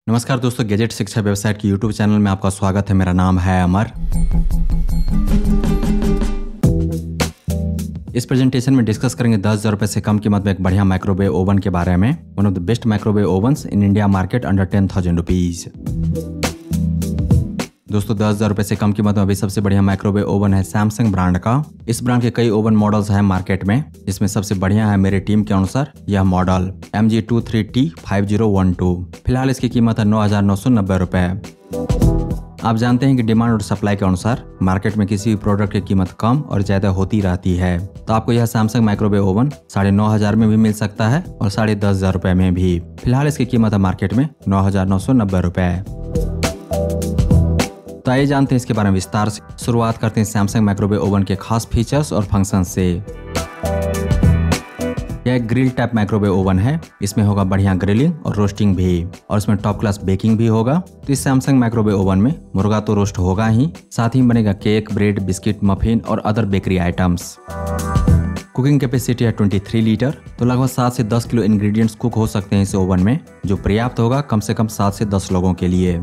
नमस्कार दोस्तों, गैजेट शिक्षा वेबसाइट की यूट्यूब चैनल में आपका स्वागत है। मेरा नाम है अमर। इस प्रेजेंटेशन में डिस्कस करेंगे 10,000 रुपए से कम कीमत में एक बढ़िया माइक्रोवेव ओवन के बारे में। One of the best microwave ओवन्स in India market under 10,000 rupees. दोस्तों 10,000 रुपए से कम कीमत में अभी सबसे बढ़िया माइक्रोवेव ओवन है सैमसंग ब्रांड का। इस ब्रांड के कई ओवन मॉडल्स हैं मार्केट में, जिसमें सबसे बढ़िया है मेरे टीम के अनुसार यह मॉडल MG23T5012। फिलहाल इसकी कीमत है 9,990 रुपए। आप जानते हैं कि डिमांड और सप्लाई के अनुसार मार्केट में किसी भी प्रोडक्ट की कीमत कम और ज्यादा होती रहती है। तो आपको यह सैमसंग माइक्रोवेव ओवन 9,500 में भी मिल सकता है और 10,500 रुपए में भी। फिलहाल इसकी कीमत है मार्केट में 9,990 रुपए। तो आइए जानते हैं इसके बारे में विस्तार से। शुरुआत करते हैं सैमसंग माइक्रोवेव ओवन के खास फीचर्स और फंक्शन से। यह एक ग्रिल टाइप माइक्रोवेव ओवन है। इसमें होगा बढ़िया ग्रिलिंग और रोस्टिंग भी, और इसमें टॉप क्लास बेकिंग भी होगा। तो इस सैमसंग माइक्रोवेव ओवन में मुर्गा तो रोस्ट होगा ही, साथ ही बनेगा केक, ब्रेड, बिस्किट, मफिन और other bakery items. Cooking capacity है 23 लीटर। तो लगभग 7 से 10 किलो इंग्रेडिएंट्स कुक हो सकते हैं इस ओवन में, जो पर्याप्त होगा कम से कम 7 से 10 लोगों के लिए।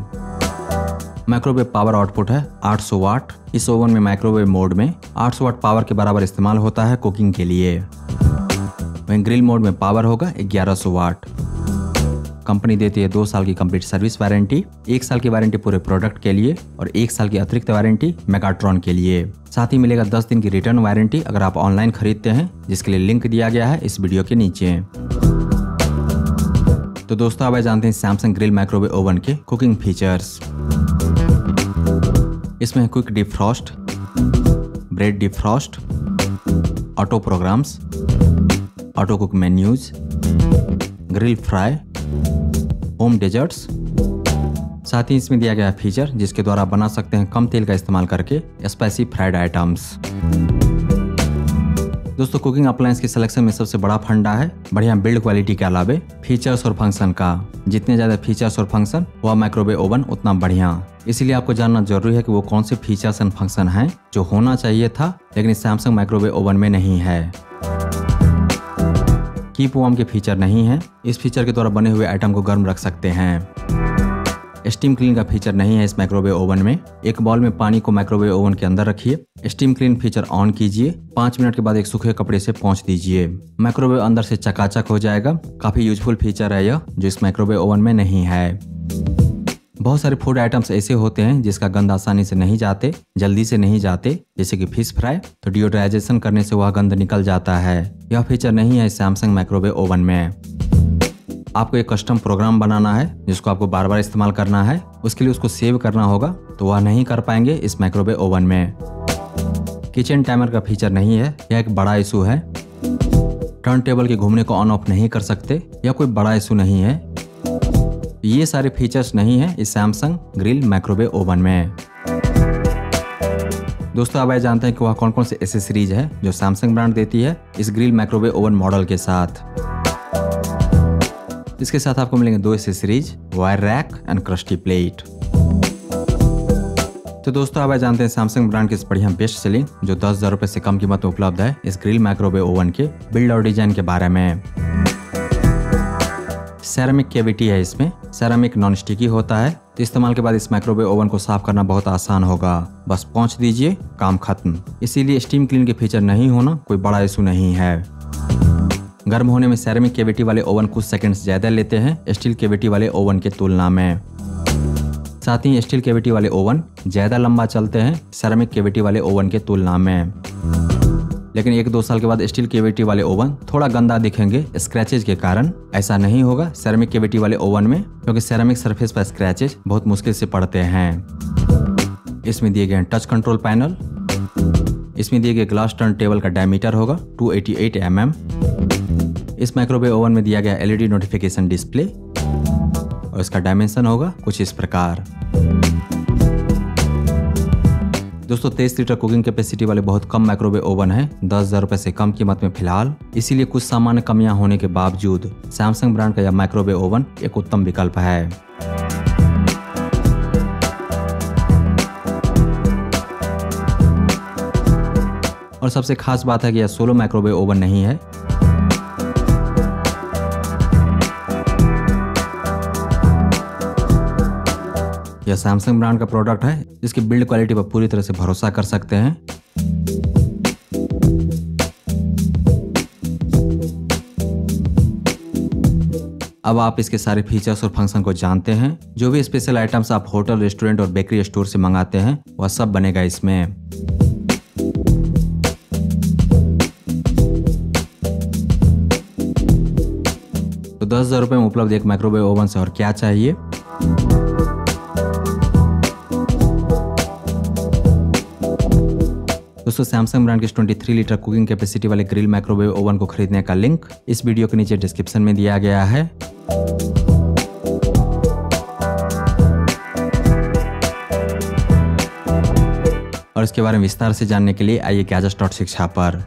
माइक्रोवेव पावर आउटपुट है 800 वाट। इस ओवन में माइक्रोवेव मोड में 800 वाट पावर के बराबर इस्तेमाल होता है कुकिंग के लिए। वहीं ग्रिल मोड में पावर होगा 1100 वाट। कंपनी देती है 2 साल की कंप्लीट सर्विस वारंटी, 1 साल की वारंटी पूरे प्रोडक्ट के लिए और 1 साल की अतिरिक्त वारंटी मेगाट्रॉन के लिए। साथ ही मिलेगा 10 दिन की रिटर्न वारंटी अगर आप ऑनलाइन खरीदते हैं, जिसके लिए लिंक दिया गया है इस वीडियो के नीचे। तो दोस्तों अब जानते हैं सैमसंग ग्रिल माइक्रोवेव ओवन के कुकिंग फीचर्स। इसमें quick defrost, bread defrost, auto programs, auto cook menus, grill fry, home desserts. साथ ही इसमें दिया गया फीचर जिसके द्वारा बना सकते हैं कम तेल का इस्तेमाल करके स्पाइसी फ्राइड आइटम्स। दोस्तों कुकिंग अप्लायंस के सिलेक्शन में सबसे बड़ा फंडा है बढ़िया बिल्ड क्वालिटी के अलावे फीचर्स और फंक्शन का। जितने ज्यादा फीचर्स और फंक्शन वह माइक्रोवेव ओवन उतना बढ़िया। इसीलिए आपको जानना जरूरी है कि वो कौन से फीचर्स एंड फंक्शन हैं जो होना चाहिए था लेकिन इस सैमसंग माइक्रोवेव ओवन में नहीं है। कीप वार्म के फीचर नहीं है। इस फीचर के द्वारा बने हुए आइटम को गर्म रख सकते हैं। स्टीम क्लीन का फीचर नहीं है इस माइक्रोवेव ओवन में। एक बॉल में पानी को माइक्रोवेव ओवन के अंदर रखिए, स्टीम क्लीन फीचर ऑन कीजिए, 5 मिनट के बाद एक सूखे कपड़े से पोंछ दीजिए। माइक्रोवेव अंदर से चकाचक हो जाएगा। काफी यूजफुल फीचर है यह, जो इस माइक्रोवेव ओवन में नहीं है। बहुत सारे फूड आइटम्स ऐसे होते हैं जिसका गंध आसानी से नहीं जाते, जल्दी से नहीं जाते, जैसे कि फिश फ्राई। तो डिओड्राइजेशन करने से वह गंध निकल जाता है। यह फीचर नहीं है इस सैमसंग माइक्रोवेव ओवन में। आपको एक कस्टम प्रोग्राम बनाना है जिसको आपको बार बार इस्तेमाल करना है, उसके लिए उसको सेव करना होगा, तो वह नहीं कर पाएंगे इस माइक्रोवेव ओवन में। किचन टाइमर का फीचर नहीं है, यह एक बड़ा इशू है। टर्न टेबल के घूमने को ऑन ऑफ नहीं कर सकते, यह कोई बड़ा इशू नहीं है। ये सारे फीचर्स नहीं है इस सैमसंग ग्रिल माइक्रोवेव ओवन में। दोस्तों अब जानते हैं कि वह कौन कौन से एसेसरीज है जो सैमसंग ब्रांड देती है इस ग्रिल माइक्रोवेव ओवन मॉडल के साथ। इसके साथ आपको मिलेंगे 2 accessories, wire rack and crusty plate. तो दोस्तों अब जानते हैं सैमसंग ब्रांड के इस बढ़िया बेस्ट सेलिंग जो 10,000 रुपए से कम कीमत में उपलब्ध है इस ग्रिल माइक्रोवेव ओवन के बिल्ड और डिजाइन के बारे में। सेरामिक कैविटी है इसमें। सेरामिक नॉन स्टिकी होता है, तो इस्तेमाल के बाद इस माइक्रोवेव ओवन को साफ करना बहुत आसान होगा। बस पोंछ दीजिए, काम खत्म। इसीलिए स्टीम क्लीन के फीचर नहीं होना कोई बड़ा इशू नहीं है। गर्म होने में सेरामिक कैविटी वाले ओवन कुछ सेकंड्स ज्यादा लेते हैं स्टील कैविटी वाले ओवन के तुलना में। साथ ही स्टील कैविटी वाले ओवन ज्यादा लंबा चलते हैं सेरामिक कैविटी वाले ओवन के तुलना में। लेकिन 1-2 साल के बाद स्टील कैविटी वाले ओवन थोड़ा गंदा दिखेंगे स्क्रैचेज के कारण। ऐसा नहीं होगा सेरामिक कैविटी वाले ओवन में, क्योंकि सेरामिक सरफेस पर स्क्रैचेज बहुत मुश्किल से पड़ते हैं। इसमें दिए गए टच कंट्रोल पैनल। इसमें दिए गए ग्लास टर्न टेबल का डायमीटर होगा 288 mm। इस माइक्रोवेव ओवन में दिया गया LED नोटिफिकेशन डिस्प्ले और इसका डायमेंशन होगा कुछ इस प्रकार। दोस्तों 23 लीटर कुकिंग कैपेसिटी वाले बहुत कम माइक्रोवेव ओवन है 10,000 रुपए से कम कीमत में फिलहाल। इसीलिए कुछ सामान्य कमियां होने के बावजूद सैमसंग ब्रांड का यह माइक्रोवेव ओवन एक उत्तम विकल्प है। और सबसे खास बात है कि यह सोलो माइक्रोवेव ओवन नहीं है। यह सैमसंग ब्रांड का प्रोडक्ट है जिसकी बिल्ड क्वालिटी पर पूरी तरह से भरोसा कर सकते हैं। अब आप इसके सारे फीचर्स और फंक्शन को जानते हैं। जो भी स्पेशल आइटम्स आप होटल, रेस्टोरेंट और बेकरी स्टोर से मंगाते हैं वह सब बनेगा इसमें। तो 10,000 रुपये में उपलब्ध एक माइक्रोवेव ओवन से और क्या चाहिए। दोस्तों सैमसंग ब्रांड के 23 लीटर कुकिंग कैपेसिटी वाले ग्रिल माइक्रोवेव ओवन को खरीदने का लिंक इस वीडियो के नीचे डिस्क्रिप्शन में दिया गया है। और इसके बारे में विस्तार से जानने के लिए आइए gadgets.शिक्षा पर।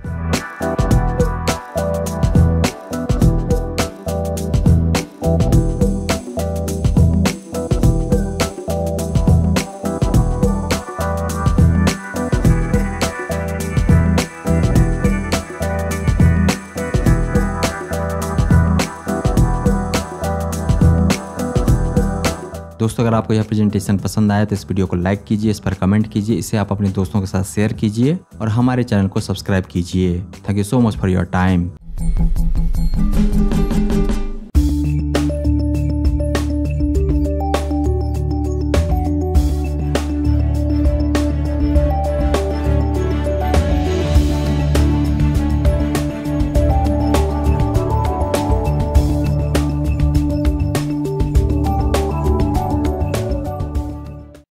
दोस्तों अगर आपको यह प्रेजेंटेशन पसंद आया तो इस वीडियो को लाइक कीजिए, इस पर कमेंट कीजिए, इसे आप अपने दोस्तों के साथ शेयर कीजिए और हमारे चैनल को सब्सक्राइब कीजिए। Thank you so much for your time.